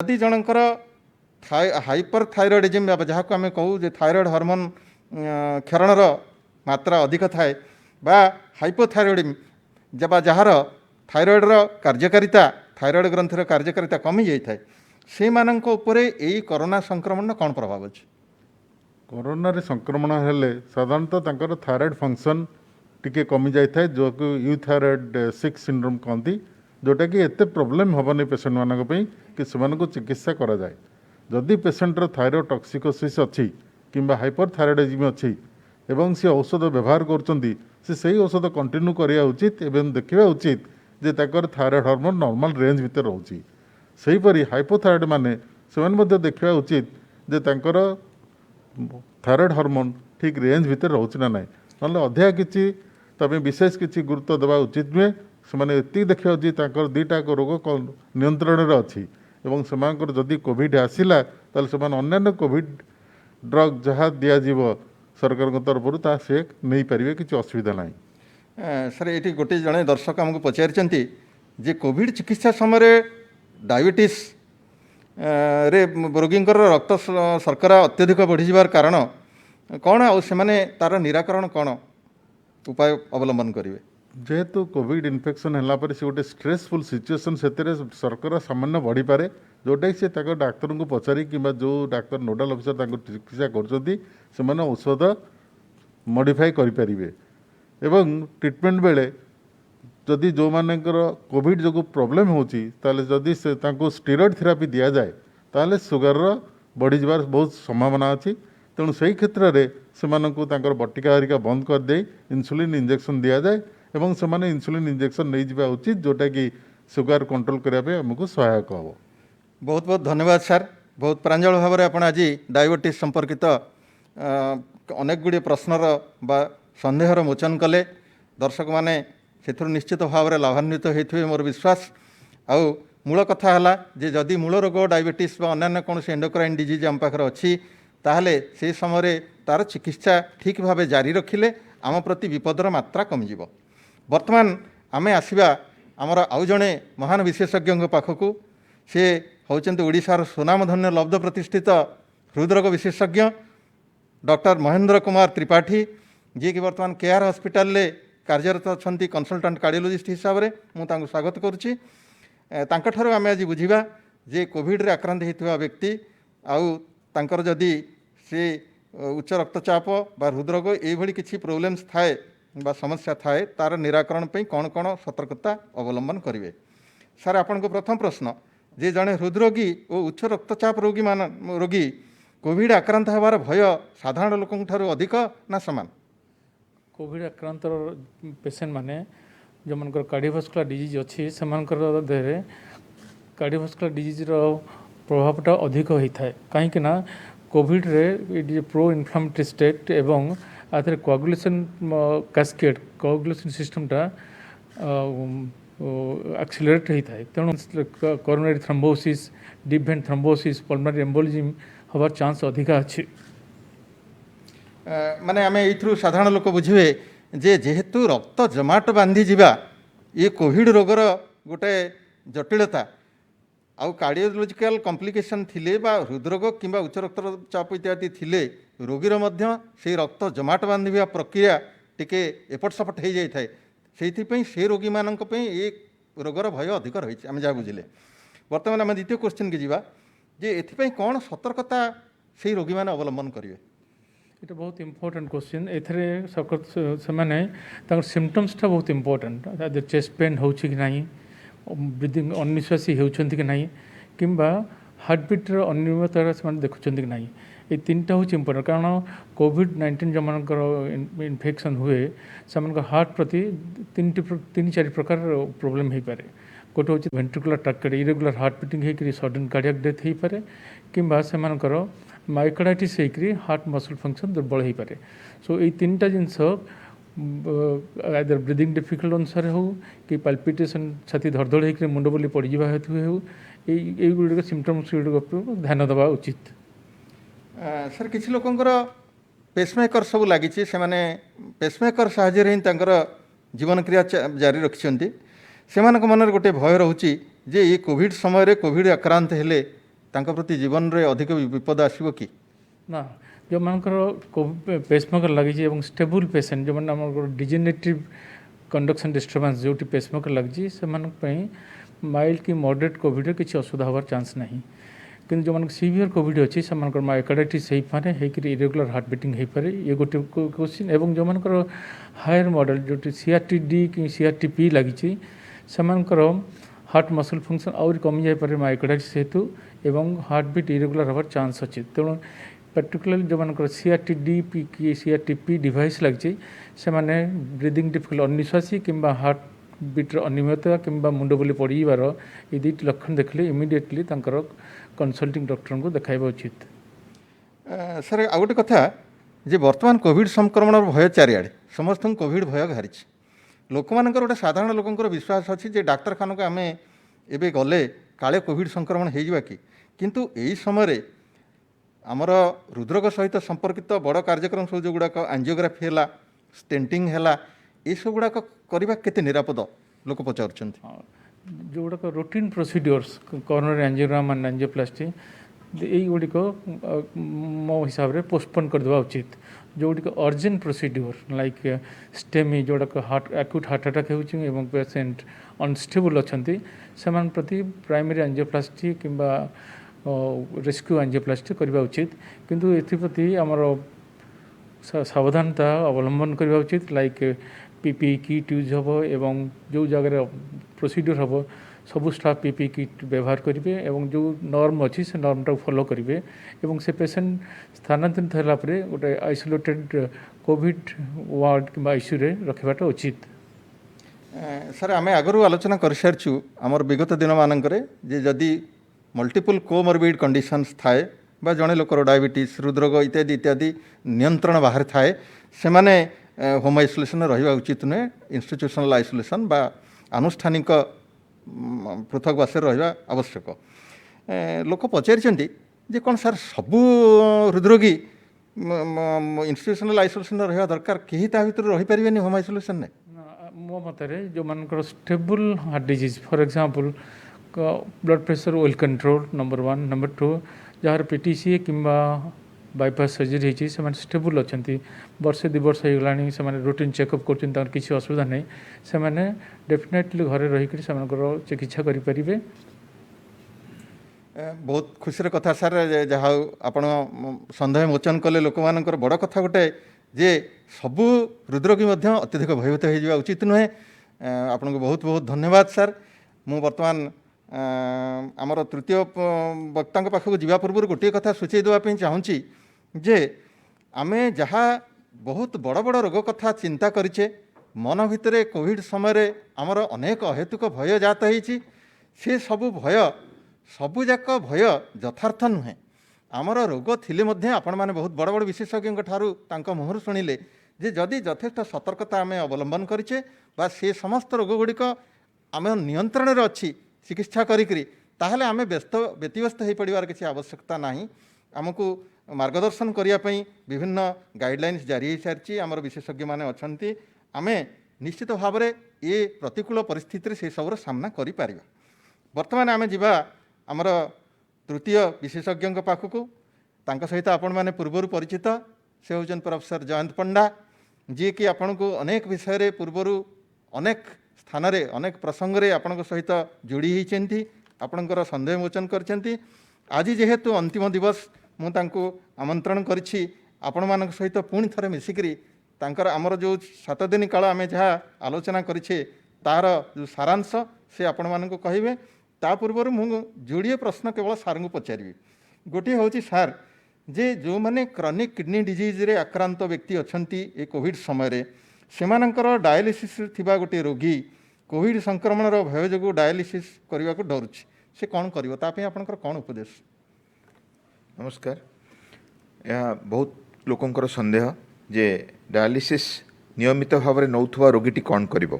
जदि जनकर hyper thyroidism जहाँ को आम कहूँ जे थायरॉइड हार्मोन क्षरणर मात्रा अधिक थाए बा हाइपोथायरॉइडिज्म जब जार थायरॉइडर कार्यकारिता थायरॉइड ग्रंथर कार्यकारिता कमी जाए से मानक उपरे यही कोरोना संक्रमण कौन प्रभाव अच्छे? कोरोना रे संक्रमण हेले साधारणतः तांकर थायरॉइड फंक्शन टिके कमी जाए थाए जो कि यूथायरॉइड 6 सिंड्रोम कहती जोटा कि एते प्रोब्लेम हेबनी पेसेंट मानक पई कि सेमानकु चिकित्सा करा जाए। जदि पेसेंटर थायरॉइड टॉक्सिकोसिस अच्छी किंबा हाइपरथायरॉइडिज्म अच्छी एवं सी औषध व्यवहार करचंती से सही औषध कंटिन्यू करिया उचित एवं देखिबा उचित जे ताकर थायरॉइड हार्मोन नॉर्मल रेंज भीतर रहउची। सही परी हाइपोथायरॉइड माने सेमान मध्ये देखिबा उचित जे तांकर थायरॉइड हार्मोन ठीक रेंज भीतर रोचे ना ना ना अधिका किसी तमें विशेष किसी गुरुत्व देवा उचित नुहे से देखा उचित दुईटा रोग नियंत्रण में अच्छी एवं से जदि कोविड आसला अन्य कोविड ड्रग जहाँ दिज्व सरकार तरफ ता से नहीं पारे किसी असुविधा ना। सर ये गोटे जड़े दर्शक आमको पचारि जे कोविड चिकित्सा समय डायबिटीज रे रोगी रक्त शर्करा अत्यधिक बढ़ीजार कारण कौन आउ से तार निराकरण कौन उपाय अवलंबन करेंगे? जेहेतु कोविड इन्फेक्शन है से गोटे स्ट्रेसफुल सिचुएसन से शर्करा सामान्य बढ़ी पारे जोटा कि से डाक्तर को पचारि कि जो डाक्तर नोडाल अफिसर चिकित्सा कर औषध मॉडिफाई करें एवं ट्रिटमेंट बेले जदि जो मानकर कोविड जो प्रोब्लेम होची जदि से स्टेरॉइड थेरापी दि जाए ताले सुगर बढ़ी जबार बहुत संभावना अच्छी। तेणु से क्षेत्र में से बटिका हरिका बंद कर दे इंसुलिन इंजेक्शन दि जाए एवं से इंसुलिन इंजेक्शन नहीं जावा उचित जोटा कि सुगर कंट्रोल करने आमको सहायक हम। बहुत बहुत धन्यवाद सर। बहुत प्रांजल भाव में आप आज डायबिटीज संपर्कित अनेक गुड़े प्रश्नर बा सन्देहर मोचन कले। दर्शक माने से निश्चित भाव में लाभान्वित होते मोर विश्वास। आउ मूल कथा है जे जदि मूल रोग डायबिटीज बा अन्य कौन एंडोक्राइन डिजीज आम पाखे अच्छी ताहले से समय तार चिकित्सा ठीक भाव जारी रखिले आम प्रति विपदर मात्रा कमिजिव। वर्तमान आमे आसिबा आमर आउ जड़े महान विशेषज्ञ पाखक सी होचंती ओडिशार सुनामधन्य लब्ध प्रतिष्ठित हृदरोग विशेषज्ञ डॉक्टर महेंद्र कुमार त्रिपाठी जी कि वर्तमान केआर हॉस्पिटल ले कार्यरत अच्छा कंसल्टेंट कार्डियोलॉजिस्ट हिसाब से मुझे स्वागत करुच्ची। आम आज बुझा जे कोविड रे आक्रांत होता व्यक्ति आउर जदि से उच्च रक्तचाप बा हृदरोग ये किसी प्रोब्लेम्स थाए बा समस्या थाए तार निराकरण पे कौन कौन सतर्कता अवलंबन करेंगे? सर आपण को प्रथम प्रश्न जे जड़े हृदरोगी और उच्च रक्तचाप रोगी कोविड आक्रांत होवार भय साधारण लोक अधिक ना समान? कोविड आक्रांत पेसेंट माने जो मन कार्डियोवास्कुलर डिजीज अच्छी से देह कार्डियोवास्कुलर डिजीज प्रभावटा अधिक होता है कहीं कोविड रे प्रो इन्फ्लामेटरी स्टेट एवं आधे कोआगुलेशन कैस्केड कोआगुलेशन सिस्टमटा एक्सिलरेट होता है। तेणु coronary thrombosis deep vein thrombosis pulmonary embolism हबार चांस अधिक अच्छी। माने आम ये साधारण लोक बुझे जे जेहेतु रक्त जमाट बांधी जावा ये कोविड रोगर गोटे जटिलता आउ कार्डियोलॉजिकल कॉम्प्लिकेशन थिले बा हृदरोग किंबा उच्च रक्तचाप इत्यादि थिले रोगीर मध्य से रक्त जमाट बांधा प्रक्रिया टिके एपट सपट हो जाए से से रोगी मानक ये रोगर भय अधिक रही आम जहाँ बुझे। बर्तमान आम द्वितीय क्वेश्चन की जीवा जे एथिपाई कौन सतर्कता से रोगी मैंने अवलंबन करेंगे? ये बहुत इम्पोर्टेंट क्वेश्चन से सिम्पटम्सटा बहुत इम्पोर्टेंट चेस्ट पेन हो कि नहीं ब्रीदिंग अनिश्वासी होती कि नहीं किंबा हार्टबिट अनियमितता से देखुं कि नहीं ये तीनटा हूँ इम्पोर्टेंट कारण कोविड-19 जो मानकर इन्फेक्शन हुए से हार्ट प्रति तीन चार प्रकार प्रोब्लेम हो पारे। गोटे हूँ ventricular tract irregular heart beating होकर सडन कार्डियक डेथ हो पारे किंबा से माइकार्डाइटिस होकर हार्ट मसल फंक्शन दुर्बल हो पारे। सो ये तीनटा जिनस आइदर ब्रीदिंग डिफिकल्ट अनुसार हो कि पाल्पिटेशन छाती धड़धड़ होकर मुंड बोली पड़ जा हेतु हो गुड़िक सिम्पटम्स गुड़िक ध्यान देवा उचित। सर किसी लोकंकर पेसमेकर सब लगी से पेसमेकर साहाय्य ही जीवन क्रिया जारी रखिंट से मन गोटे भय रोचे जे ये कोविड समय कोविड आक्रांत हेले ତାଙ୍କ ପ୍ରତି ଜୀବନରେ ଅଧିକ ବିପଦ ଆସିବ କି? ନା ଯେଉଁମାନଙ୍କର ପେସମେକର ଲାଗିଛି ଏବଂ ଷ୍ଟେବୁଲ୍ ପେସେଣ୍ଟ ଯେଉଁମାନେ ଆମର ଡିଜେନେରେଟିଭ୍ କଣ୍ଡକ୍ସନ୍ ଡିଷ୍ଟର୍ବାନ୍ସ ଯେଉଁଠି ପେସମେକର ଲାଗିଛି ସେମାନଙ୍କ ପାଇଁ ମାଇଲ୍ଡ କି ମଡରେଟ୍ କୋଭିଡ଼ରେ କିଛି ଅସୁବିଧା ହେବାର ଚାନ୍ସ ନାହିଁ। କିନ୍ତୁ ଯେଉଁମାନଙ୍କୁ ସିଭିୟର କୋଭିଡ଼ ଅଛି ସେମାନଙ୍କର ମାଇକାର୍ଡାଇଟିସ୍ ହେଇପାରେ, ହେଇକରି ଇରେଗୁଲାର ହାର୍ଟ ବିଟିଂ ହେଇପାରେ, ଇଏ ଗୋଟେ କ୍ୱେଶ୍ଚିନ୍। ଏବଂ ଯେଉଁମାନଙ୍କର ହାୟର ମଡେଲ୍ ଯେଉଁଠି CRTD କି CRTP ଲାଗିଛି ସେମାନଙ୍କର ହାର୍ଟ ମସଲ୍ ଫଙ୍କସନ୍ ଆହୁରି କମିଯାଇପାରେ ମାଇକାର୍ଡାଇଟିସ୍ ହେତୁ ଏବଂ ହାର୍ଟ ବିଟ୍ ଇରେଗୁଲାର ହେବାର ଚାନ୍ସ ଅଛି। ତେଣୁ ପାର୍ଟିକୁଲାରଲି ଯେଉଁମାନଙ୍କର CRTD କି CRTP ଡିଭାଇସ୍ ଲାଗିଛି ସେମାନେ ବ୍ରିଦିଂ ଡିଫିକଲ୍ଟ, ଅନିଶ୍ୱାସୀ କିମ୍ବା ହାର୍ଟ ବିଟ୍ର ଅନିୟମିତତା କିମ୍ବା ମୁଣ୍ଡ ବୁଲି ପଡ଼ିଯିବାର ଏ ଦୁଇଟି ଲକ୍ଷଣ ଦେଖିଲେ ଇମିଡ଼ିଏଟଲି ତାଙ୍କର କନସଲ୍ଟିଂ ଡକ୍ଟରଙ୍କୁ ଦେଖାଇବା ଉଚିତ। ସାର୍ ଆଉ ଗୋଟେ କଥା ଯେ ବର୍ତ୍ତମାନ କୋଭିଡ଼ ସଂକ୍ରମଣର ଭୟ ଚାରିଆଡ଼େ, ସମସ୍ତଙ୍କୁ କୋଭିଡ଼ ଭୟ ଘାରିଛି। ଲୋକମାନଙ୍କର ଗୋଟେ ସାଧାରଣ ଲୋକଙ୍କର ବିଶ୍ୱାସ ଅଛି ଯେ ଡାକ୍ତରଖାନାକୁ ଆମେ ଏବେ ଗଲେ କାଳେ କୋଭିଡ଼ ସଂକ୍ରମଣ ହେଇଯିବା କି। କିନ୍ତୁ ଏହି ସମୟରେ ଆମର ହୃଦରୋଗ ସହିତ ସମ୍ପର୍କିତ ବଡ଼ କାର୍ଯ୍ୟକ୍ରମ ସବୁ ଯେଉଁଗୁଡ଼ାକ ଆଞ୍ଜିଓଗ୍ରାଫି ହେଲା, ଷ୍ଟେଣ୍ଟିଂ ହେଲା, ଏସବୁ ଗୁଡ଼ାକ କରିବା କେତେ ନିରାପଦ ଲୋକ ପଚାରୁଛନ୍ତି। ଯେଉଁଗୁଡ଼ାକ routine procedures coronary angiogram and angioplasty ଏଇଗୁଡ଼ିକ ମୋ ହିସାବରେ ପୋଷ୍ଟପୋନ୍ କରିଦେବା ଉଚିତ। ଯେଉଁଗୁଡ଼ିକ ଅର୍ଜେଣ୍ଟ ପ୍ରୋସିଡ଼ିଓର୍ ଲାଇକ୍ ଷ୍ଟେମି ଯେଉଁଗୁଡ଼ାକ ଆକ୍ୟୁଟ୍ ହାର୍ଟ ଆଟାକ୍ ହେଉଛି ଏବଂ ପେସେଣ୍ଟ ଅନଷ୍ଟେବୁଲ୍ ଅଛନ୍ତି ସେମାନଙ୍କ ପ୍ରତି ପ୍ରାଇମେରୀ ଆଞ୍ଜିଓପ୍ଲାଷ୍ଟି କିମ୍ବା ରେସ୍କ୍ୟୁ ଆଞ୍ଜିଓପ୍ଲାଷ୍ଟି କରିବା ଉଚିତ। କିନ୍ତୁ ଏଥିପ୍ରତି ଆମର ସାବଧାନତା ଅବଲମ୍ବନ କରିବା ଉଚିତ। ଲାଇକ୍ PPE କିଟ୍ ୟୁଜ୍ ହେବ ଏବଂ ଯେଉଁ ଜାଗାରେ ପ୍ରୋସିଡ଼ିଓର୍ ହେବ ସବୁ ଷ୍ଟାଫ୍ PPE କିଟ୍ ବ୍ୟବହାର କରିବେ ଏବଂ ଯେଉଁ ନର୍ମ ଅଛି ସେ ନର୍ମଟାକୁ ଫଲୋ କରିବେ ଏବଂ ସେ ପେସେଣ୍ଟ ସ୍ଥାନାନ୍ତରିତ ହେଲା ପରେ ଗୋଟେ ଆଇସୋଲେଟେଡ୍ କୋଭିଡ଼ ୱାର୍ଡ କିମ୍ବା ICUରେ ରଖିବାଟା ଉଚିତ। ସାର୍ ଆମେ ଆଗରୁ ଆଲୋଚନା କରିସାରିଛୁ ଆମର ବିଗତ ଦିନମାନଙ୍କରେ ଯେ ଯଦି ମଲ୍ଟିପୁଲ୍ କୋମର୍ବିଡ୍ କଣ୍ଡିସନ୍ସ ଥାଏ ବା ଜଣେ ଲୋକର ଡାଇବେଟିସ୍, ହୃଦରୋଗ ଇତ୍ୟାଦି ଇତ୍ୟାଦି ନିୟନ୍ତ୍ରଣ ବାହାରେ ଥାଏ ସେମାନେ ହୋମ୍ ଆଇସୋଲେସନ୍ରେ ରହିବା ଉଚିତ ନୁହେଁ, ଇନଷ୍ଟିଚ୍ୟୁସନାଲ୍ ଆଇସୋଲେସନ୍ ବା ଆନୁଷ୍ଠାନିକ ପୃଥକବାସରେ ରହିବା ଆବଶ୍ୟକ। ଲୋକ ପଚାରିଛନ୍ତି ଯେ କ'ଣ ସାର୍ ସବୁ ହୃଦରୋଗୀ ଇନଷ୍ଟିଚ୍ୟୁସନାଲ୍ ଆଇସୋଲେସନ୍ରେ ରହିବା ଦରକାର, କେହି ତା ଭିତରେ ରହିପାରିବେନି ହୋମ୍ ଆଇସୋଲେସନ୍ରେ? ମୋ ମତରେ ଯେଉଁମାନଙ୍କର stable heart disease for example blood pressure well control number 1, number 2 ଯାହାର PTCA କିମ୍ବା ବାଇପାସ୍ ସର୍ଜରୀ ହେଇଛି ସେମାନେ ଷ୍ଟେବୁଲ୍ ଅଛନ୍ତି, ବର୍ଷେ 2 ବର୍ଷ ହେଇଗଲାଣି, ସେମାନେ ରୁଟିନ୍ ଚେକଅପ୍ କରୁଛନ୍ତି, ତାଙ୍କର କିଛି ଅସୁବିଧା ନାହିଁ, ସେମାନେ ଡେଫିନେଟଲି ଘରେ ରହିକରି ସେମାନଙ୍କର ଚିକିତ୍ସା କରିପାରିବେ। ବହୁତ ଖୁସିର କଥା ସାର୍, ଯାହା ହଉ ଆପଣ ସନ୍ଦେହ ମୋଚନ କଲେ ଲୋକମାନଙ୍କର। ବଡ଼ କଥା ଗୋଟେ ଯେ ସବୁ ହୃଦରୋଗୀ ମଧ୍ୟ ଅତ୍ୟଧିକ ଭୟଭୀତ ହୋଇଯିବା ଉଚିତ ନୁହେଁ। ଆପଣଙ୍କୁ ବହୁତ ବହୁତ ଧନ୍ୟବାଦ ସାର୍। ମୁଁ ବର୍ତ୍ତମାନ ଆମର ତୃତୀୟ ବକ୍ତାଙ୍କ ପାଖକୁ ଯିବା ପୂର୍ବରୁ ଗୋଟିଏ କଥା ସୂଚାଇ ଦେବା ପାଇଁ ଚାହୁଁଛି ଯେ ଆମେ ଯାହା ବହୁତ ବଡ଼ ବଡ଼ ରୋଗ କଥା ଚିନ୍ତା କରିଛେ, ମନ ଭିତରେ କୋଭିଡ଼ ସମୟରେ ଆମର ଅନେକ ଅହେତୁକ ଭୟ ଜାତ ହେଇଛି। ସେ ସବୁଯାକ ଭୟ ଯଥାର୍ଥ ନୁହେଁ। ଆମର ରୋଗ ଥିଲେ ମଧ୍ୟ ଆପଣମାନେ ବହୁତ ବଡ଼ ବଡ଼ ବିଶେଷଜ୍ଞଙ୍କ ଠାରୁ ତାଙ୍କ ମୁହଁରୁ ଶୁଣିଲେ ଯେ ଯଦି ଯଥେଷ୍ଟ ସତର୍କତା ଆମେ ଅବଲମ୍ବନ କରିଛେ ବା ସେ ସମସ୍ତ ରୋଗ ଗୁଡ଼ିକ ଆମ ନିୟନ୍ତ୍ରଣରେ ଅଛି ଚିକିତ୍ସା କରିକିରି, ତାହେଲେ ଆମେ ବ୍ୟତିବ୍ୟସ୍ତ ହୋଇପଡ଼ିବାର କିଛି ଆବଶ୍ୟକତା ନାହିଁ। ଆମକୁ ମାର୍ଗଦର୍ଶନ କରିବା ପାଇଁ ବିଭିନ୍ନ ଗାଇଡ଼ଲାଇନ୍ସ ଜାରି ହୋଇସାରିଛି, ଆମର ବିଶେଷଜ୍ଞମାନେ ଅଛନ୍ତି। ଆମେ ନିଶ୍ଚିତ ଭାବରେ ଏ ପ୍ରତିକୂଳ ପରିସ୍ଥିତିରେ ସେସବୁର ସାମ୍ନା କରିପାରିବା। ବର୍ତ୍ତମାନ ଆମେ ଯିବା ଆମର ତୃତୀୟ ବିଶେଷଜ୍ଞଙ୍କ ପାଖକୁ। ତାଙ୍କ ସହିତ ଆପଣମାନେ ପୂର୍ବରୁ ପରିଚିତ, ସେ ହେଉଛନ୍ତି ପ୍ରଫେସର ଜୟନ୍ତ ପଣ୍ଡା, ଯିଏକି ଆପଣଙ୍କୁ ଅନେକ ବିଷୟରେ ପୂର୍ବରୁ ଅନେକ ସ୍ଥାନରେ ଅନେକ ପ୍ରସଙ୍ଗରେ ଆପଣଙ୍କ ସହିତ ଯୋଡ଼ି ହୋଇଛନ୍ତି, ଆପଣଙ୍କର ସନ୍ଦେହ ମୋଚନ କରିଛନ୍ତି। ଆଜି ଯେହେତୁ ଅନ୍ତିମ ଦିବସ, ମୁଁ ତାଙ୍କୁ ଆମନ୍ତ୍ରଣ କରିଛି ଆପଣମାନଙ୍କ ସହିତ ପୁଣି ଥରେ ମିଶିକରି ତାଙ୍କର ଆମର ଯେଉଁ 7 ଦିନ କାଳ ଆମେ ଯାହା ଆଲୋଚନା କରିଛେ ତାହାର ଯେଉଁ ସାରାଂଶ ସେ ଆପଣମାନଙ୍କୁ କହିବେ। ତା ପୂର୍ବରୁ ମୁଁ ଯୋଡ଼ିଏ ପ୍ରଶ୍ନ କେବଳ ସାର୍ଙ୍କୁ ପଚାରିବି। ଗୋଟିଏ ହେଉଛି ସାର୍ ଯେ ଯେଉଁମାନେ କ୍ରନିକ୍ କିଡ଼ନୀ ଡିଜିଜ୍ରେ ଆକ୍ରାନ୍ତ ବ୍ୟକ୍ତି ଅଛନ୍ତି ଏ କୋଭିଡ଼ ସମୟରେ, ସେମାନଙ୍କର ଡାୟାଲିସିସ୍ରେ ଥିବା ଗୋଟିଏ ରୋଗୀ କୋଭିଡ଼ ସଂକ୍ରମଣର ଭୟ ଯୋଗୁଁ ଡାୟାଲିସିସ୍ କରିବାକୁ ଡରୁଛି, ସେ କ'ଣ କରିବ? ତା ପାଇଁ ଆପଣଙ୍କର କ'ଣ ଉପଦେଶ? ନମସ୍କାର। ଏହା ବହୁତ ଲୋକଙ୍କର ସନ୍ଦେହ ଯେ ଡାୟାଲିସିସ୍ ନିୟମିତ ଭାବରେ ନେଉଥିବା ରୋଗୀଟି କ'ଣ କରିବ।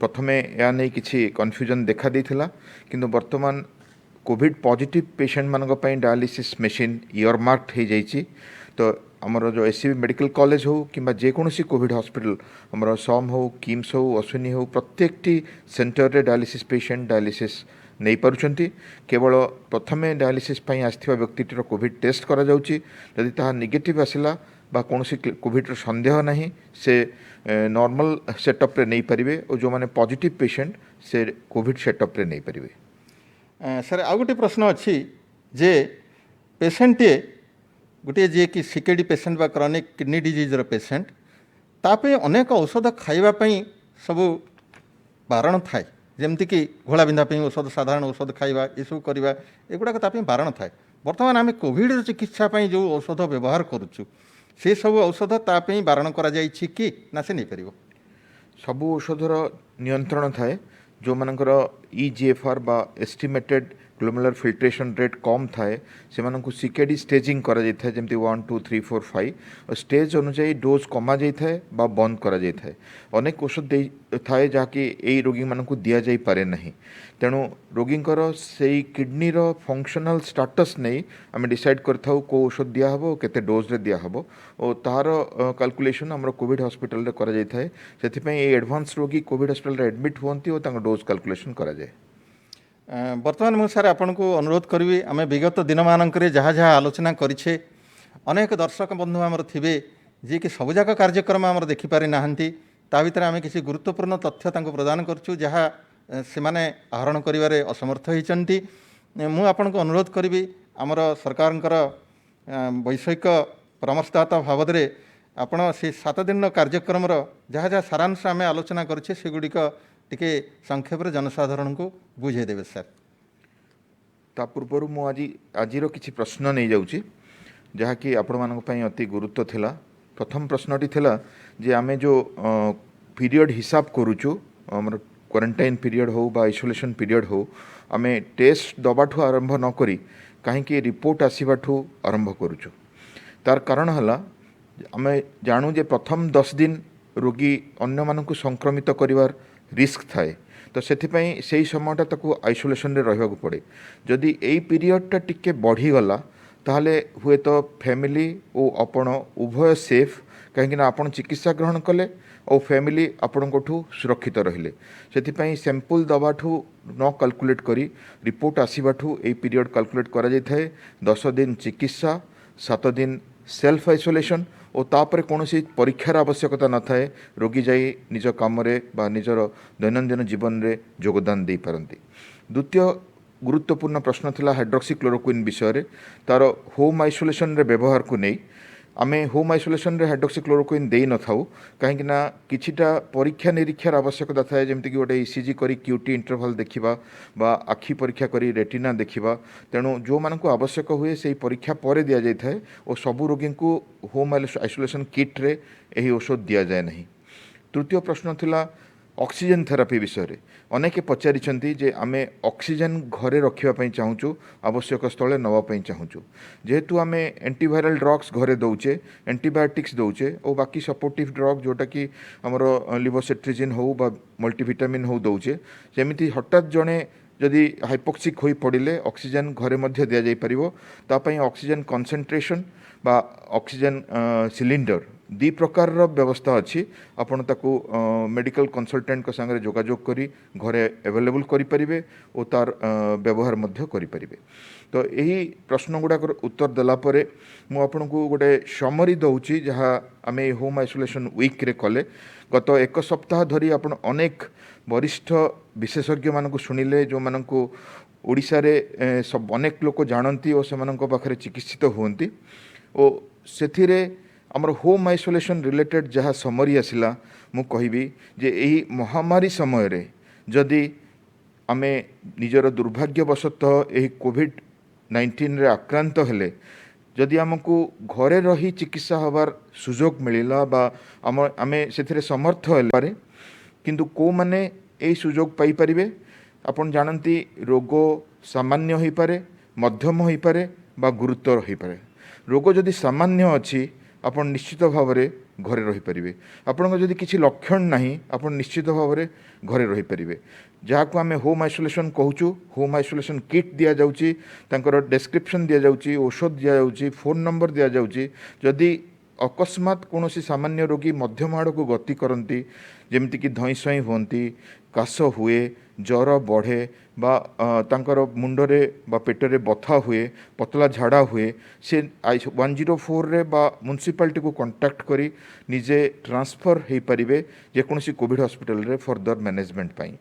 ପ୍ରଥମେ ଏହା ନେଇ କିଛି କନଫ୍ୟୁଜନ୍ ଦେଖା ଦେଇଥିଲା, କିନ୍ତୁ ବର୍ତ୍ତମାନ କୋଭିଡ଼ ପଜିଟିଭ୍ ପେସେଣ୍ଟମାନଙ୍କ ପାଇଁ ଡାୟାଲିସିସ୍ ମେସିନ୍ ଇୟରମାର୍କଡ୍ ହୋଇଯାଇଛି। ତ ଆମର ଯେଉଁ SCB ମେଡ଼ିକାଲ କଲେଜ ହେଉ କିମ୍ବା ଯେକୌଣସି କୋଭିଡ଼ ହସ୍ପିଟାଲ, ଆମର ସମ୍ ହେଉ, କିମ୍ସ ହେଉ, ଅଶ୍ୱିନୀ ହେଉ, ପ୍ରତ୍ୟେକଟି ସେଣ୍ଟରରେ ଡାୟାଲିସିସ୍ ପେସେଣ୍ଟ ଡାୟାଲିସିସ୍ नहीं पारुछंती केवल प्रथमे डायलिसिस पई आस्थिबा व्यक्तिटर कोविड टेस्ट करा जाउची यदि ताहा नेगेटिव आसिला बा कोनोसी कोविड संदेह नहीं से नॉर्मल सेटअप रे नहीं पारिबे और जो माने पॉजिटिव पेशेंट से कोविड सेटअप रे नहीं पारिबे। सर आउ गोटे प्रश्न अच्छी जे पेसेंटे गोटे जे कि सीकेडी पेसेंट बा क्रॉनिक किडनी डिजीजर पेसेंट तापे अनेक औषध खाइबापी सब बारण थाए जमती कि घोड़ा बिंधा औषध साधारण औषध खाइबा यू करवा एगुड़ाक तापी बारण थाए। बर्तमान आम कोविड चिकित्सा जो औषध व्यवहार करुचु से सब औषध तापी बारण करा जाइछि कि ना से नहीं पारिबो? सबु औषधर नियंत्रण थाए जो मानकर EGFR बा एस्टिमेटेड ग्लोमेरुलर फिल्ट्रेशन रेट कम थाए से मानकु सीकेडी स्टेजिंग करा जाय थाए जेमति 1 2 3 4 5 और स्टेज अनुसार डोज कमा जाय थाए बा बंद करा जाय थाए। अनेक औषध थाए जहाँकि एई रोगी मानकु दिया जाय पारे नहीं तेणु रोगींकर से किडनी रो फंक्शनल स्टाटस नहीं आम डिसाइड करथाउ को औषध दिया हबो केते डोज रे दिया हबो और तार कैलकुलेशन हमरो कोविड हॉस्पिटल रे करा जाय थाए। सेथि पई ए एडवांस रोगी कोविड हॉस्पिटल रे एडमिट हुंती और तांको डोज कैलकुलेशन करा जाय। बर्तमान मुझे सर आपन को अनुरोध करी आम विगत दिन मानक जहाँ जहाँ आलोचना करें अनेक दर्शक बंधु आमर थे जी कि सबुजाक कार्यक्रम आमर देखिपारि नाहंती ता भितर आम किसी गुरुत्वपूर्ण तथ्य तांको प्रदान करछु जहाँ से माने आहरण करिवारे असमर्थ होइचंती। मु आपन को अनुरोध करी आमर सरकारंकर वैषयिक परामर्शदाता बाबद आपण से 7 दिन कार्यक्रम जहाँ जहाँ सारांश आम आलोचना करें सेगुड़िक टिके संक्षेप जनसाधारण को बुझे देवे सर। ता पूर्व मु आजिर किछि प्रश्न नहीं जाउची जहाँकि आपण मानक पई अति गुरुत्व थिला। प्रथम प्रश्नटी थिला जे आमे जो पीरियड हिसाब करूचु हमर क्वारंटाइन पीरियड हो बा आइसोलेशन पीरियड हो आमे टेस्ट दबाठू आरंभ न करी कहीं रिपोर्ट आसबाठू आरंभ करूचु। तार कारण हला आमे जानू जे प्रथम 10 दिन रोगी अन्य मानकु संक्रमित करिवार रिस्क थाए तो सेथिपई सेही समयटा ताकू आइसोलेशन रे रहबाकू पड़े। जदि एई पीरियडटा टिके बढ़ी गला ताहले हुए तो फैमिली ओ आपण उभय सेफ कहीं आपण चिकित्सा ग्रहण कले और फैमिली आपणठू सुरक्षित रहिले। सेथिपई सैंपल दबाठू न कैलकुलेट करी रिपोर्ट आसबाठू ए पीरियड कैलकुलेट करा जाय थाए। 10 दिन चिकित्सा 7 दिन सेल्फ आइसोलेशन और तापर कौन परीक्षार आवश्यकता न थाए रोगी जाई निज काम बा निजर दैनंदिन जीवन रे योगदान दे पारंती। द्वितीय गुरुत्वपूर्ण प्रश्न थिला हाइड्रोक्सीक्लोरोक्विन विषय रे तार होम आइसोलेशन रे व्यवहार को नहीं आमे होम आइसोलेशन रे हाइड्रोक्सीक्लोरोक्विन देई न थाउ कहीं किछिटा परीक्षा निरीक्षार आवश्यकता थाए जेमति कि गोटे ECG करी क्यूटी इंटरवल देखिबा बा आखि परीक्षा करी रेटिना देखिबा तेणु जो मानकु आवश्यक हुए से परीक्षा पर दिया जाय थाए और सबु रोगी को होम आइसोलेशन किट रे एही औषध दिया जाए नहीं। तृतीय प्रश्न थिला ऑक्सीजन थेरापी विषय रे अनेके पचारिछंती जे आमे ऑक्सीजन घरे रखिबा पई चाहूचु आवश्यक स्थले नवा पई चाहूचु जेहेतु आमे एंटीवायरल ड्रग्स घरे दउचे एंटीबायोटिक्स दउचे और बाकी सपोर्टिव ड्रग जोटा कि हमरो लिवोसेट्रिजिन हो बा मल्टीविटामिन हो दउचे जेमिति हठात जणे जदि हाइपोक्सिक होई पड़िले ऑक्सीजन घरे मध्य दिया जाय परिबो ता पई ऑक्सीजन कंसंट्रेशन बा ऑक्सीजन सिलिंडर दी प्रकार व्यवस्था अच्छी आपण ताकू मेडिकल कंसल्टेंट को संगे जोगाजोग करी घरे अवेलेबल करि परिबे और तार व्यवहार मध्य करि परिबे। तो यही प्रश्न गुड़ाक उत्तर देला परे मु आपन को गोटे समरी दउची जहाँ आमे होम आइसोलेशन वीक रे कले गत 1 सप्ताह धरी आपण अनेक वरिष्ठ विशेषज्ञ मानकु सुनिले जो मानकु ओडिशा रे सब अनेक लोक जानती और से मानक पाखरे चिकित्सित होंती और सेथिरे आमर होम आइसोलेशन रिलेटेड जहाँ समरी आसिला मु कहिबी जे एही महामारी समय रे जदि आमे निजर दुर्भाग्यवशतः एही कोविड-19 रे आक्रांत हेले जदि आमको घरे रही चिकित्सा हबार सुजोग मिलिला बा आमे सेथिरे समर्थ हेले पारे किंतु को माने एही सुजोग पाई परिबे आपण जानती रोग सामान्य होई पारे मध्यम होई पारे बा गुरुतर होई पारे। रोग जदि सामान्य अछि आपण निश्चित भाव में घरे रही पारे आपण जदि किसी लक्षण नहीं आपण निश्चित भाव में घरे रही पारे जहाँ को आम होम आइसोलेशन कहूँ होम आइसोलेशन किट दि जाऊँगी तांकर डेस्क्रिप्शन दि जाऊँगी औषध दि जाऊँगी फोन नंबर दि जाऊँगी जदि अकस्मात कौन सामान्य रोगी मध्यम आड़ को गति करती जमीक धई सई हमें କାଶ ହୁଏ, ଜ୍ୱର ବଢ଼େ ବା ତାଙ୍କର ମୁଣ୍ଡରେ ବା ପେଟରେ ବଥା ହୁଏ, ପତଳା ଝାଡ଼ା ହୁଏ, ସେ 104ରେ ବା ମ୍ୟୁନିସିପାଲିଟିକୁ କଣ୍ଟାକ୍ଟ କରି ନିଜେ ଟ୍ରାନ୍ସଫର୍ ହୋଇପାରିବେ ଯେକୌଣସି କୋଭିଡ଼ ହସ୍ପିଟାଲରେ ଫର୍ଦର ମ୍ୟାନେଜମେଣ୍ଟ ପାଇଁ।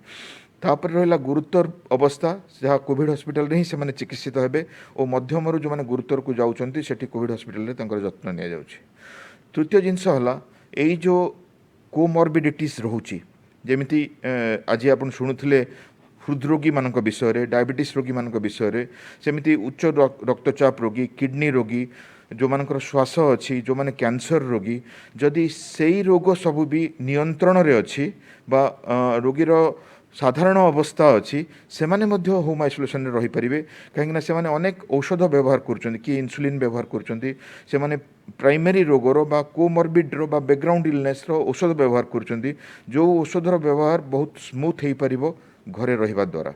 ତାପରେ ରହିଲା ଗୁରୁତର ଅବସ୍ଥା, ଯାହା କୋଭିଡ଼ ହସ୍ପିଟାଲରେ ହିଁ ସେମାନେ ଚିକିତ୍ସିତ ହେବେ ଓ ମଧ୍ୟମରୁ ଯେଉଁମାନେ ଗୁରୁତରକୁ ଯାଉଛନ୍ତି ସେଠି କୋଭିଡ଼ ହସ୍ପିଟାଲରେ ତାଙ୍କର ଯତ୍ନ ନିଆଯାଉଛି। ତୃତୀୟ ଜିନିଷ ହେଲା ଏଇ ଯେଉଁ କୋମର୍ବିଡ଼ିଟିସ୍ ରହୁଛି, ଯେମିତି ଆଜି ଆପଣ ଶୁଣୁଥିଲେ ହୃଦରୋଗୀମାନଙ୍କ ବିଷୟରେ, ଡାଇବେଟିସ୍ ରୋଗୀମାନଙ୍କ ବିଷୟରେ, ସେମିତି ଉଚ୍ଚ ରକ୍ତଚାପ ରୋଗୀ, କିଡ଼ନୀ ରୋଗୀ, ଯେଉଁମାନଙ୍କର ଶ୍ୱାସ ଅଛି, ଯେଉଁମାନେ କ୍ୟାନ୍ସର ରୋଗୀ, ଯଦି ସେଇ ରୋଗ ସବୁ ବି ନିୟନ୍ତ୍ରଣରେ ଅଛି ବା ରୋଗୀର ସାଧାରଣ ଅବସ୍ଥା ଅଛି, ସେମାନେ ମଧ୍ୟ ହୋମ୍ ଆଇସୋଲେସନରେ ରହିପାରିବେ। କାହିଁକିନା ସେମାନେ ଅନେକ ଔଷଧ ବ୍ୟବହାର କରୁଛନ୍ତି, କିଏ ଇନ୍ସୁଲିନ୍ ବ୍ୟବହାର କରୁଛନ୍ତି, ସେମାନେ ପ୍ରାଇମେରୀ ରୋଗର ବା କୋମର୍ବିଡ଼ର ବା ବ୍ୟାକ୍ଗ୍ରାଉଣ୍ଡ ଇଲନେସ୍ର ଔଷଧ ବ୍ୟବହାର କରୁଛନ୍ତି, ଯେଉଁ ଔଷଧର ବ୍ୟବହାର ବହୁତ ସ୍ମୁଥ୍ ହୋଇପାରିବ ଘରେ ରହିବା ଦ୍ୱାରା।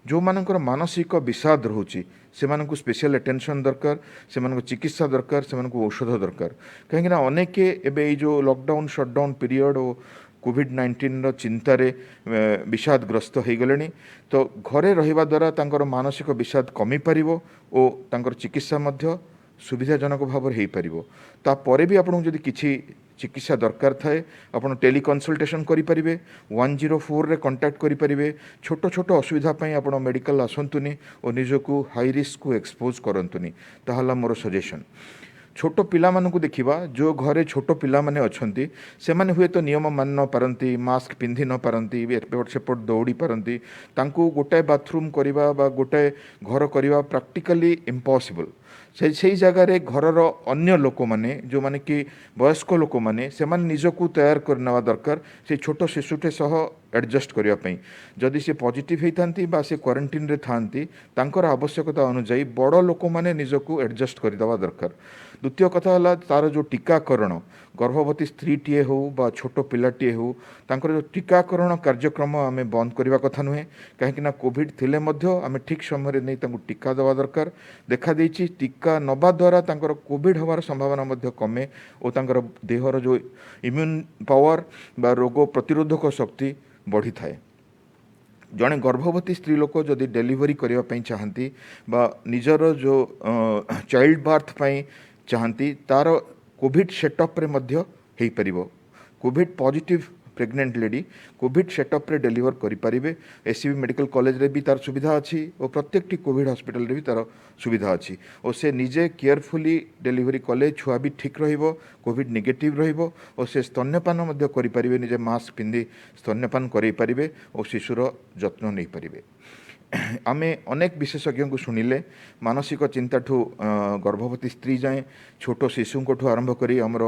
ଯେଉଁମାନଙ୍କର ମାନସିକ ବିଷାଦ ରହୁଛି ସେମାନଙ୍କୁ ସ୍ପେଶିଆଲ ଆଟେନସନ୍ ଦରକାର, ସେମାନଙ୍କ ଚିକିତ୍ସା ଦରକାର, ସେମାନଙ୍କୁ ଔଷଧ ଦରକାର। କାହିଁକିନା ଅନେକ ଏବେ ଏଇ ଯେଉଁ ଲକଡାଉନ୍ ସଟ୍ଡାଉନ୍ ପିରିୟଡ଼ ଓ କୋଭିଡ଼-19ର ଚିନ୍ତାରେ ବିଷାଦଗ୍ରସ୍ତ ହୋଇଗଲେଣି। ତ ଘରେ ରହିବା ଦ୍ୱାରା ତାଙ୍କର ମାନସିକ ବିଷାଦ କମିପାରିବ ଓ ତାଙ୍କର ଚିକିତ୍ସା ମଧ୍ୟ ସୁବିଧାଜନକ ଭାବରେ ହୋଇପାରିବ। ତାପରେ ବି ଆପଣଙ୍କୁ ଯଦି କିଛି ଚିକିତ୍ସା ଦରକାର ଥାଏ ଆପଣ ଟେଲିକନସଲଟେସନ୍ କରିପାରିବେ, 104ରେ କଣ୍ଟାକ୍ଟ କରିପାରିବେ। ଛୋଟ ଛୋଟ ଅସୁବିଧା ପାଇଁ ଆପଣ ମେଡ଼ିକାଲ ଆସନ୍ତୁନି ଓ ନିଜକୁ ହାଇ ରିସ୍କକୁ ଏକ୍ସପୋଜ୍ କରନ୍ତୁନି, ତାହା ହେଲା ମୋର ସଜେସନ୍। ଛୋଟ ପିଲାମାନଙ୍କୁ ଦେଖିବା, ଯେଉଁ ଘରେ ଛୋଟ ପିଲାମାନେ ଅଛନ୍ତି ସେମାନେ ହୁଏତ ନିୟମ ମାନି ନ ପାରନ୍ତି, ମାସ୍କ ପିନ୍ଧି ନ ପାରନ୍ତି, ଏପଟ ସେପଟ ଦୌଡ଼ି ପାରନ୍ତି, ତାଙ୍କୁ ଗୋଟାଏ ବାଥରୁମ୍ କରିବା ବା ଗୋଟାଏ ଘର କରିବା ପ୍ରାକ୍ଟିକାଲି ଇମ୍ପସିବଲ୍। ସେଇ ଜାଗାରେ ଘରର ଅନ୍ୟ ଲୋକମାନେ, ଯେଉଁମାନେ କି ବୟସ୍କ ଲୋକମାନେ, ସେମାନେ ନିଜକୁ ତୟାର କରିନେବା ଦରକାର ସେ ଛୋଟ ଶିଶୁଟେ ସହ ଆଡ଼ଜଷ୍ଟ କରିବା ପାଇଁ। ଯଦି ସେ ପଜିଟିଭ୍ ହୋଇଥାନ୍ତି ବା ସେ କ୍ୱାରେଣ୍ଟିନ୍ରେ ଥାଆନ୍ତି, ତାଙ୍କର ଆବଶ୍ୟକତା ଅନୁଯାୟୀ ବଡ଼ ଲୋକମାନେ ନିଜକୁ ଆଡ଼ଜଷ୍ଟ କରିଦେବା ଦରକାର। ଦ୍ୱିତୀୟ କଥା ହେଲା ତା'ର ଯେଉଁ ଟୀକାକରଣ, ଗର୍ଭବତୀ ସ୍ତ୍ରୀଟିଏ ହେଉ ବା ଛୋଟ ପିଲାଟିଏ ହେଉ, ତାଙ୍କର ଯେଉଁ ଟୀକାକରଣ କାର୍ଯ୍ୟକ୍ରମ ଆମେ ବନ୍ଦ କରିବା କଥା ନୁହେଁ। କାହିଁକିନା କୋଭିଡ଼ ଥିଲେ ମଧ୍ୟ ଆମେ ଠିକ୍ ସମୟରେ ନେଇ ତାଙ୍କୁ ଟୀକା ଦେବା ଦରକାର। ଦେଖାଦେଇଛି ଟୀକା ନେବା ଦ୍ୱାରା ତାଙ୍କର କୋଭିଡ଼ ହେବାର ସମ୍ଭାବନା ମଧ୍ୟ କମେ ଓ ତାଙ୍କର ଦେହର ଯେଉଁ ଇମ୍ୟୁନ୍ ପାୱାର ବା ରୋଗ ପ୍ରତିରୋଧକ ଶକ୍ତି ବଢ଼ିଥାଏ। ଜଣେ ଗର୍ଭବତୀ ସ୍ତ୍ରୀ ଲୋକ ଯଦି ଡେଲିଭରି କରିବା ପାଇଁ ଚାହାନ୍ତି ବା ନିଜର ଯେଉଁ ଚାଇଲ୍ଡ ବାର୍ଥ ପାଇଁ ଚାହାନ୍ତି, ତା'ର କୋଭିଡ଼ ସେଟଅପ୍ରେ ମଧ୍ୟ ହୋଇପାରିବ। Covid positive pregnant lady covid ସେଟଅପ୍ରେ ଡେଲିଭର କରିପାରିବେ। ଏସ୍ସିବି ମେଡ଼ିକାଲ କଲେଜରେ ବି ତା'ର ସୁବିଧା ଅଛି ଓ ପ୍ରତ୍ୟେକଟି କୋଭିଡ଼ ହସ୍ପିଟାଲରେ ବି ତା'ର ସୁବିଧା ଅଛି ଓ ସେ ନିଜେ କେୟାରଫୁଲି ଡେଲିଭରି କଲେ ଛୁଆ ବି ଠିକ୍ ରହିବ, କୋଭିଡ଼ ନେଗେଟିଭ୍ ରହିବ ଓ ସେ ସ୍ତନ୍ୟପାନ ମଧ୍ୟ କରିପାରିବେ, ନିଜେ ମାସ୍କ ପିନ୍ଧି ସ୍ତନ୍ୟପାନ କରାଇପାରିବେ ଓ ଶିଶୁର ଯତ୍ନ ନେଇପାରିବେ। ଆମେ ଅନେକ ବିଶେଷଜ୍ଞଙ୍କୁ ଶୁଣିଲେ, ମାନସିକ ଚିନ୍ତାଠୁ ଗର୍ଭବତୀ ସ୍ତ୍ରୀ ଯାଏଁ, ଛୋଟ ଶିଶୁଙ୍କଠୁ ଆରମ୍ଭ କରି ଆମର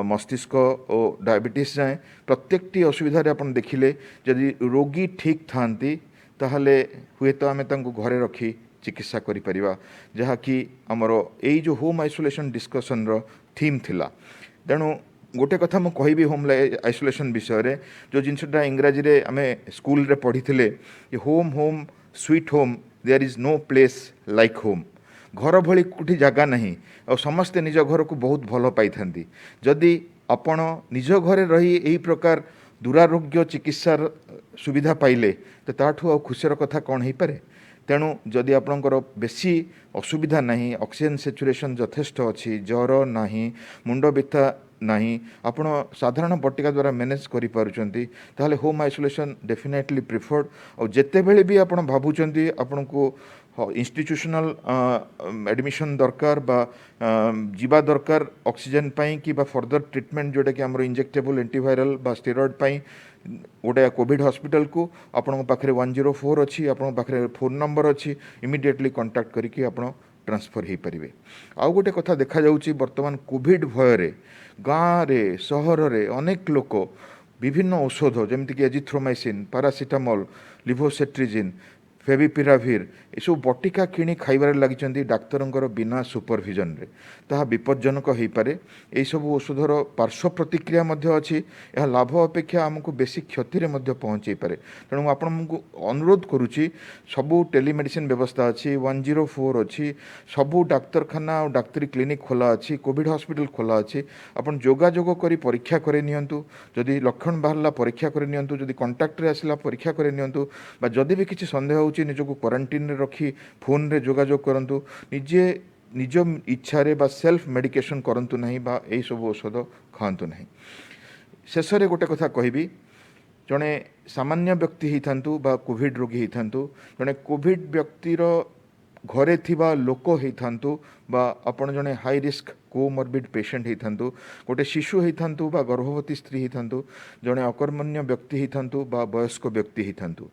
ମସ୍ତିଷ୍କ ଓ ଡାଇବେଟିସ୍ ଯାଏଁ ପ୍ରତ୍ୟେକଟି ଅସୁବିଧାରେ ଆପଣ ଦେଖିଲେ ଯଦି ରୋଗୀ ଠିକ୍ ଥାଆନ୍ତି ତାହେଲେ ହୁଏତ ଆମେ ତାଙ୍କୁ ଘରେ ରଖି ଚିକିତ୍ସା କରିପାରିବା, ଯାହାକି ଆମର ଏଇ ଯେଉଁ ହୋମ୍ ଆଇସୋଲେସନ୍ ଡିସ୍କସନ୍ର ଥିମ୍ ଥିଲା। ତେଣୁ ଗୋଟେ କଥା ମୁଁ କହିବି ହୋମ୍ ଆଇସୋଲେସନ୍ ବିଷୟରେ, ଯେଉଁ ଜିନିଷଟା ଇଂରାଜୀରେ ଆମେ ସ୍କୁଲରେ ପଢ଼ିଥିଲେ, home sweet home, there is no place like home. ଘର ଭଳି କେଉଁଠି ଜାଗା ନାହିଁ ଆଉ ସମସ୍ତେ ନିଜ ଘରକୁ ବହୁତ ଭଲ ପାଇଥାନ୍ତି। ଯଦି ଆପଣ ନିଜ ଘରେ ରହି ଏହି ପ୍ରକାର ଦୁରାରୋଗ୍ୟ ଚିକିତ୍ସାର ସୁବିଧା ପାଇଲେ ତ ତାଠୁ ଆଉ ଖୁସିର କଥା କ'ଣ ହେଇପାରେ। ତେଣୁ ଯଦି ଆପଣଙ୍କର ବେଶୀ ଅସୁବିଧା ନାହିଁ, ଅକ୍ସିଜେନ୍ ସାଚୁରେସନ୍ ଯଥେଷ୍ଟ ଅଛି, ଜ୍ୱର ନାହିଁ, ମୁଣ୍ଡ ବିନ୍ଧା ନାହିଁ, ଆପଣ ସାଧାରଣ ବଟିକା ଦ୍ୱାରା ମ୍ୟାନେଜ୍ କରିପାରୁଛନ୍ତି, ତାହେଲେ ହୋମ୍ ଆଇସୋଲେସନ୍ ଡେଫିନେଟଲି ପ୍ରିଫର୍ଡ। ଆଉ ଯେତେବେଳେ ବି ଆପଣ ଭାବୁଛନ୍ତି ଆପଣଙ୍କୁ ଇନଷ୍ଟିଟ୍ୟୁସନାଲ ଆଡ଼ମିସନ୍ ଦରକାର ବା ଯିବା ଦରକାର ଅକ୍ସିଜେନ୍ ପାଇଁ କି ବା ଫର୍ଦର ଟ୍ରିଟମେଣ୍ଟ ଯେଉଁଟାକି ଆମର ଇଞ୍ଜେକ୍ଟେବଲ୍ ଆଣ୍ଟିଭାଇରାଲ୍ ବା ଷ୍ଟେରଏଡ଼୍ ପାଇଁ ଗୋଟେ କୋଭିଡ଼ ହସ୍ପିଟାଲକୁ, ଆପଣଙ୍କ ପାଖରେ 104 ଅଛି, ଆପଣଙ୍କ ପାଖରେ ଫୋନ୍ ନମ୍ବର ଅଛି, ଇମିଡ଼ିଏଟଲି କଣ୍ଟାକ୍ଟ କରିକି ଆପଣ ଟ୍ରାନ୍ସଫର୍ ହୋଇପାରିବେ। ଆଉ ଗୋଟେ କଥା ଦେଖାଯାଉଛି, ବର୍ତ୍ତମାନ କୋଭିଡ଼ ଭୟରେ ଗାଁରେ ସହରରେ ଅନେକ ଲୋକ ବିଭିନ୍ନ ଔଷଧ ଯେମିତିକି ଏଜିଥ୍ରୋମାଇସିନ୍, ପାରାସିଟାମଲ୍, ଲିଭୋସେଟ୍ରିଜିନ୍, ଫେଭିପିରାଭିର ଏସବୁ ବଟିକା କିଣି ଖାଇବାରେ ଲାଗିଛନ୍ତି ଡାକ୍ତରଙ୍କର ବିନା ସୁପରଭିଜନରେ। ତାହା ବିପଜ୍ଜନକ ହୋଇପାରେ। ଏହିସବୁ ଔଷଧର ପାର୍ଶ୍ୱ ପ୍ରତିକ୍ରିୟା ମଧ୍ୟ ଅଛି। ଏହା ଲାଭ ଅପେକ୍ଷା ଆମକୁ ବେଶୀ କ୍ଷତିରେ ମଧ୍ୟ ପହଞ୍ଚାଇ ପାରେ। ତେଣୁ ମୁଁ ଆପଣଙ୍କୁ ଅନୁରୋଧ କରୁଛି, ସବୁ ଟେଲିମେଡ଼ିସିନ ବ୍ୟବସ୍ଥା ଅଛି, 104 ଅଛି, ସବୁ ଡାକ୍ତରଖାନା ଆଉ ଡାକ୍ତରୀ କ୍ଲିନିକ୍ ଖୋଲା ଅଛି, କୋଭିଡ଼ ହସ୍ପିଟାଲ ଖୋଲା ଅଛି। ଆପଣ ଯୋଗାଯୋଗ କରି ପରୀକ୍ଷା କରି ନିଅନ୍ତୁ। ଯଦି ଲକ୍ଷଣ ବାହାରିଲା ପରୀକ୍ଷା କରି ନିଅନ୍ତୁ, ଯଦି କଣ୍ଟାକ୍ଟରେ ଆସିଲା ପରୀକ୍ଷା କରି ନିଅନ୍ତୁ, ବା ଯଦି ବି କିଛି ସନ୍ଦେହ ହେଉଛି ନିଜକୁ କ୍ୱାରେଣ୍ଟିନ୍ରେ ରଖି ଫୋନ୍ରେ ଯୋଗାଯୋଗ କରନ୍ତୁ। ନିଜେ ନିଜ ଇଚ୍ଛାରେ ବା ସେଲ୍ଫ ମେଡ଼ିକେସନ୍ କରନ୍ତୁ ନାହିଁ ବା ଏହିସବୁ ଔଷଧ ଖାଆନ୍ତୁ ନାହିଁ। ଶେଷରେ ଗୋଟେ କଥା କହିବି, ଜଣେ ସାମାନ୍ୟ ବ୍ୟକ୍ତି ହେଇଥାନ୍ତୁ ବା କୋଭିଡ଼ ରୋଗୀ ହେଇଥାନ୍ତୁ, ଜଣେ କୋଭିଡ଼ ବ୍ୟକ୍ତିର ଘରେ ଥିବା ଲୋକ ହେଇଥାନ୍ତୁ ବା ଆପଣ ଜଣେ ହାଇ ରିସ୍କ କୋମର୍ବିଡ଼ ପେସେଣ୍ଟ ହେଇଥାନ୍ତୁ, ଗୋଟେ ଶିଶୁ ହେଇଥାନ୍ତୁ ବା ଗର୍ଭବତୀ ସ୍ତ୍ରୀ ହେଇଥାନ୍ତୁ, ଜଣେ ଅକର୍ମଣ୍ୟ ବ୍ୟକ୍ତି ହେଇଥାନ୍ତୁ ବା ବୟସ୍କ ବ୍ୟକ୍ତି ହେଇଥାନ୍ତୁ,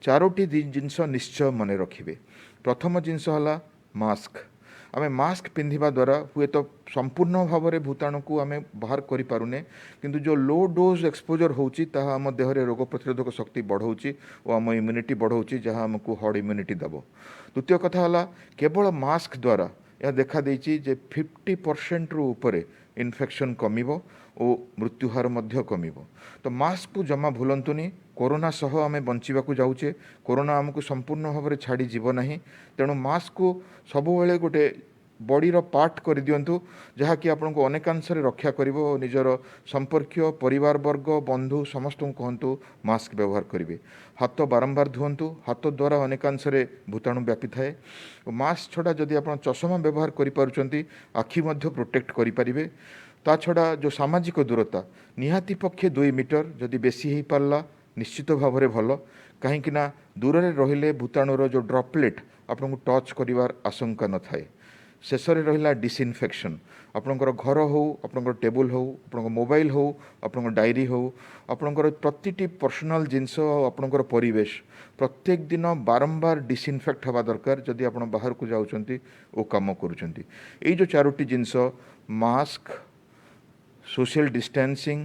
ଚାରୋଟି ଜିନିଷ ନିଶ୍ଚୟ ମନେ ରଖିବେ। ପ୍ରଥମ ଜିନିଷ ହେଲା ମାସ୍କ। ଆମେ ମାସ୍କ ପିନ୍ଧିବା ଦ୍ୱାରା ହୁଏତ ସମ୍ପୂର୍ଣ୍ଣ ଭାବରେ ଭୂତାଣୁକୁ ଆମେ ବାହାର କରିପାରୁନେ, କିନ୍ତୁ ଯେଉଁ ଲୋ ଡୋଜ୍ ଏକ୍ସପୋଜର୍ ହେଉଛି ତାହା ଆମ ଦେହରେ ରୋଗ ପ୍ରତିରୋଧକ ଶକ୍ତି ବଢ଼ଉଛି ଓ ଆମ ଇମ୍ୟୁନିଟି ବଢ଼ଉଛି, ଯାହା ଆମକୁ ହର୍ଡ଼ ଇମ୍ୟୁନିଟି ଦେବ। ଦ୍ୱିତୀୟ କଥା ହେଲା, କେବଳ ମାସ୍କ ଦ୍ୱାରା ଏହା ଦେଖାଦେଇଛି ଯେ 50%ରୁ ଉପରେ ଇନଫେକ୍ସନ୍ କମିବ ଓ ମୃତ୍ୟୁହାର ମଧ୍ୟ କମିବ। ତ ମାସ୍କକୁ ଜମା ଭୁଲନ୍ତୁନି। କୋରୋନା ସହ ଆମେ ବଞ୍ଚିବାକୁ ଯାଉଛେ, କୋରୋନା ଆମକୁ ସମ୍ପୂର୍ଣ୍ଣ ଭାବରେ ଛାଡ଼ିଯିବ ନାହିଁ। ତେଣୁ ମାସ୍କକୁ ସବୁବେଳେ ଗୋଟେ ବଡ଼ିର ପାର୍ଟ କରିଦିଅନ୍ତୁ, ଯାହାକି ଆପଣଙ୍କୁ ଅନେକାଂଶରେ ରକ୍ଷା କରିବ ଓ ନିଜର ସମ୍ପର୍କୀୟ ପରିବାରବର୍ଗ ବନ୍ଧୁ ସମସ୍ତଙ୍କୁ କୁହନ୍ତୁ ମାସ୍କ ବ୍ୟବହାର କରିବେ। ହାତ ବାରମ୍ବାର ଧୁଅନ୍ତୁ, ହାତ ଦ୍ୱାରା ଅନେକାଂଶରେ ଭୂତାଣୁ ବ୍ୟାପିଥାଏ। ଓ ମାସ୍କ ଛଡ଼ା ଯଦି ଆପଣ ଚଷମା ବ୍ୟବହାର କରିପାରୁଛନ୍ତି, ଆଖି ମଧ୍ୟ ପ୍ରୋଟେକ୍ଟ କରିପାରିବେ। ତା ଛଡ଼ା ଯେଉଁ ସାମାଜିକ ଦୂରତା ନିହାତି ପକ୍ଷେ 2 ମିଟର, ଯଦି ବେଶୀ ହେଇପାରିଲା ନିଶ୍ଚିତ ଭାବରେ ଭଲ, କାହିଁକି ନା ଦୂରରେ ରହିଲେ ଭୂତାଣୁର ଯେଉଁ ଡ୍ରପଲେଟ୍ ଆପଣଙ୍କୁ ଟଚ୍ କରିବାର ଆଶଙ୍କା ନଥାଏ। ଶେଷରେ ରହିଲା ଡିସ୍ଇନଫେକ୍ସନ୍। ଆପଣଙ୍କର ଘର ହେଉ, ଆପଣଙ୍କର ଟେବୁଲ୍ ହେଉ, ଆପଣଙ୍କ ମୋବାଇଲ୍ ହେଉ, ଆପଣଙ୍କ ଡାଏରୀ ହେଉ, ଆପଣଙ୍କର ପ୍ରତିଟି ପର୍ସନାଲ୍ ଜିନିଷ ଆଉ ଆପଣଙ୍କର ପରିବେଶ ପ୍ରତ୍ୟେକ ଦିନ ବାରମ୍ବାର ଡିସ୍ଇନଫେକ୍ଟ ହେବା ଦରକାର ଯଦି ଆପଣ ବାହାରକୁ ଯାଉଛନ୍ତି ଓ କାମ କରୁଛନ୍ତି। ଏଇ ଯେଉଁ 4ଟି ଜିନିଷ mask, social distancing,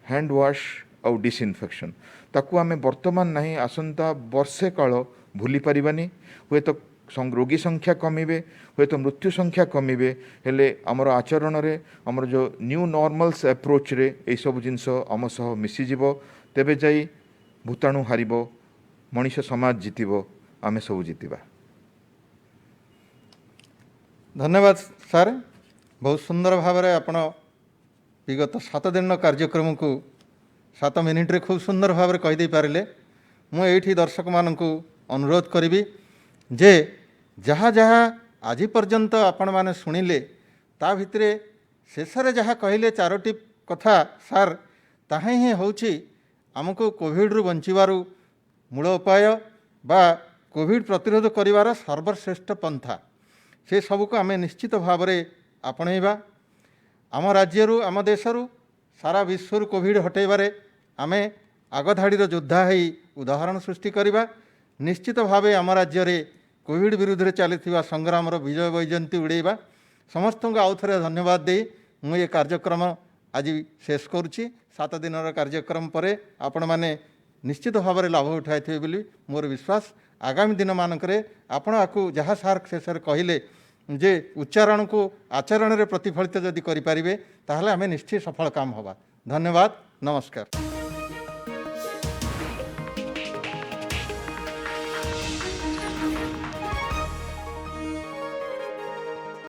hand wash आउ डिसइनफेक्शन, ताकू आमे वर्तमान नहीं आसंता वर्षे काल भूली पारिबानी। हुए तो रोगी संख्या कमिबे, हुए तो मृत्यु संख्या कमिबे, हेले आमर आचरण रे आमर जो न्यू नॉर्मल्स अप्रोच रे ए सब जिनस आम सह मिसी जीवो, तेबे जाई भूताणु हारिबो, मनुष्य समाज जीतिबो, आमे सब जीतिबा। धन्यवाद सर, बहुत सुंदर भाव में आपण विगत 7 दिन कार्यक्रम को 7 मिनिट्रे खूब सुंदर भाव में कहीदे पारे। मुझे दर्शक मानू अनुरोध करी जे जहाँ जहाँ आज पर्यंत आपण मैंने शुणिले ता भितरे शेष जहाँ कहले 4टी कथा सार, ताहा ही होची आमको कोविड रु बंचिबारु मूल उपाय बा कोविड प्रतिरोध करिवार सर्वश्रेष्ठ पंथा, से सबको आम निश्चित भाव में आपणेबा। आम राज्यरू आम देशरू सारा विश्वर कोविड हटेबारे आमे आगधाड़ी योद्धा है उदाहरण सृष्टि करवा। निश्चित भाव आम राज्य में कोविड विरुद्ध चलता संग्राम विजय वैजयंती उड़ेबा। समस्त को आउ थे धन्यवाद दे मुझे कार्यक्रम आज शेष करुच्ची। 7 दिन कार्यक्रम पर आपण मैंने निश्चित भाव में लाभ उठाई बोली मोर विश्वास। आगामी दिन मानक आपण आपको जहाँ सार शेष कहले जे उच्चारण को आचरण में प्रतिफलित जदि करें ताहले आमे निश्चित सफल काम होगा। धन्यवाद, नमस्कार।